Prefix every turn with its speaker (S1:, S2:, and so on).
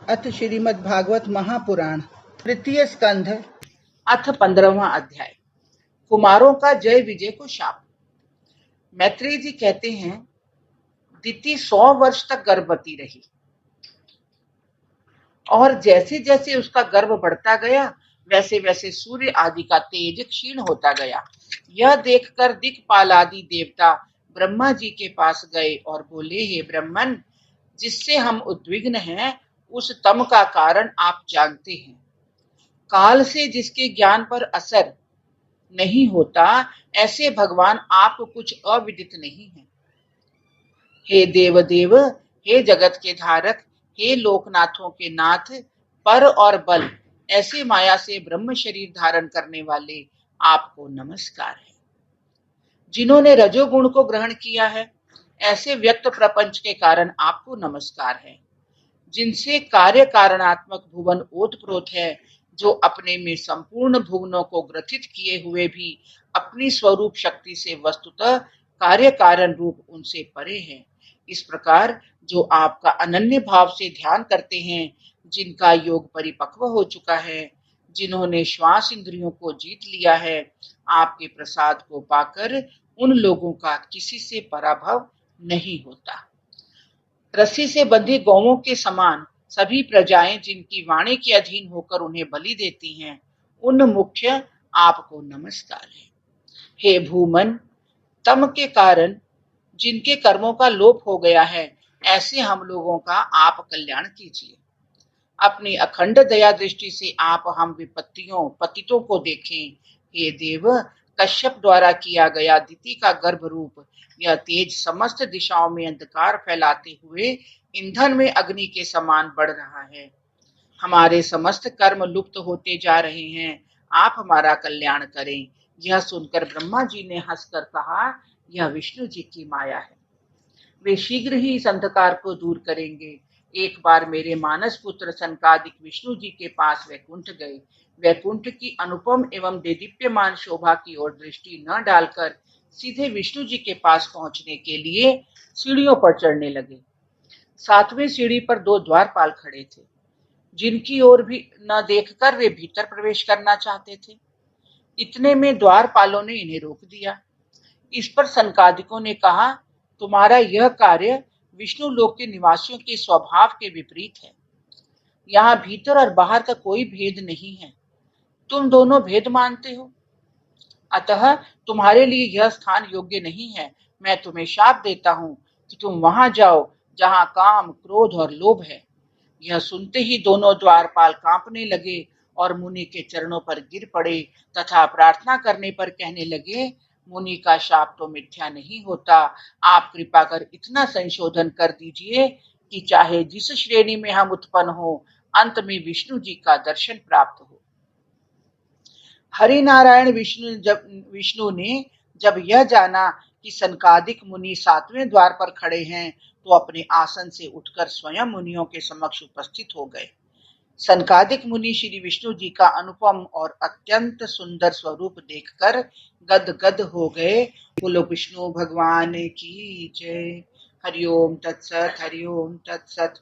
S1: अथ श्रीमद् भागवत महापुराण तृतीय स्कंध अथ 15वां अध्याय। कुमारों का जय विजय को शाप। मैत्रेय जी कहते हैं, दिति 100 वर्ष तक गर्भवती रही और जैसे जैसे उसका गर्भ बढ़ता गया वैसे वैसे सूर्य आदि का तेज क्षीण होता गया। यह देखकर दिक्पाल आदि देवता ब्रह्मा जी के पास गए और बोले, हे ब्रह्मन, जिससे हम उद्विग्न हैं उस तम का कारण आप जानते हैं। काल से जिसके ज्ञान पर असर नहीं होता, ऐसे भगवान आप कुछ अविदित नहीं है। हे देवदेव, हे जगत के धारक, हे लोकनाथों के नाथ, पर और बल, ऐसे माया से ब्रह्म शरीर धारण करने वाले आपको नमस्कार है। जिन्होंने रजोगुण को ग्रहण किया है, ऐसे व्यक्त प्रपंच के कारण आपको नमस्कार है। जिनसे कार्य कारणात्मक भुवन ओतप्रोत है, जो अपने में संपूर्ण भुवनों को ग्रथित किए हुए भी अपनी स्वरूप शक्ति से वस्तुतः कार्य कारण रूप उनसे परे है। इस प्रकार जो आपका अनन्य भाव से ध्यान करते हैं, जिनका योग परिपक्व हो चुका है, जिन्होंने श्वास इंद्रियों को जीत लिया है, आपके प्रसाद को पाकर उन लोगों का किसी से पराभव नहीं होता। रस्सी से बंधी गौओं के समान सभी प्रजाएं जिनकी वाणी के अधीन होकर उन्हें बलि देती हैं, उन मुख्य आपको नमस्कार है। हे भूमन, तम के कारण जिनके कर्मों का लोप हो गया है, ऐसे हम लोगों का आप कल्याण कीजिए। अपनी अखंड दया दृष्टि से आप हम विपत्तियों पतितों को देखें। हे देव, कश्यप द्वारा किया गया दिति का गर्भ रूप यह तेज समस्त दिशाओं में अंधकार फैलाते हुए ईंधन में अग्नि के समान बढ़ रहा है। हमारे समस्त कर्म लुप्त होते जा रहे हैं, आप हमारा कल्याण करें। यह सुनकर ब्रह्मा जी ने हंसकर कहा, यह विष्णु जी की माया है, वे शीघ्र ही इस अंधकार को दूर करेंगे। एक बार मेरे मानस पुत्र सनकादिक विष्णु जी के पास वैकुंठ गए। वैकुंठ की अनुपम एवं देदीप्यमान शोभा की ओर दृष्टि न डालकर सीधे विष्णु जी के पास पहुंचने के लिए सीढ़ियों पर चढ़ने लगे। 7वें सीढ़ी पर 2 द्वारपाल खड़े थे, जिनकी ओर भी न देखकर वे भीतर प्रवेश करना चाहते थे। इतने में द्वारपालों ने इन्हें रोक दिया। इस पर सनकादिकों ने कहा, तुम्हारा यह कार्य विष्णु लोक के निवासियों के स्वभाव के विपरीत है। यहाँ भीतर और बाहर का कोई भेद नहीं है। तुम दोनों भेद मानते हो, अतः तुम्हारे लिए यह स्थान योग्य नहीं है। मैं तुम्हें शाप देता हूं कि तुम वहां जाओ जहां काम, क्रोध और लोभ है। यह सुनते ही दोनों द्वारपाल कांपने लगे और मुनि के चरणों पर गिर पड़े तथा प्रार्थना करने पर कहने लगे, मुनि का शाप तो मिथ्या नहीं होता। आप कृपा कर इतना संशोधन कर दीजिए कि चाहे जिस श्रेणी में हम उत्पन्न हो, अंत में विष्णु जी का दर्शन प्राप्त हो। हरिनारायण विष्णु ने जब यह जाना कि सनकादिक मुनि 7वें द्वार पर खड़े हैं, तो अपने आसन से उठकर स्वयं मुनियों के समक्ष उपस्थित हो गए। सनकादिक मुनि श्री विष्णु जी का अनुपम और अत्यंत सुंदर स्वरूप देखकर गदगद हो गए। बोलो विष्णु भगवान की जय। हरिओम तत्सत, हरिओम तत्सत।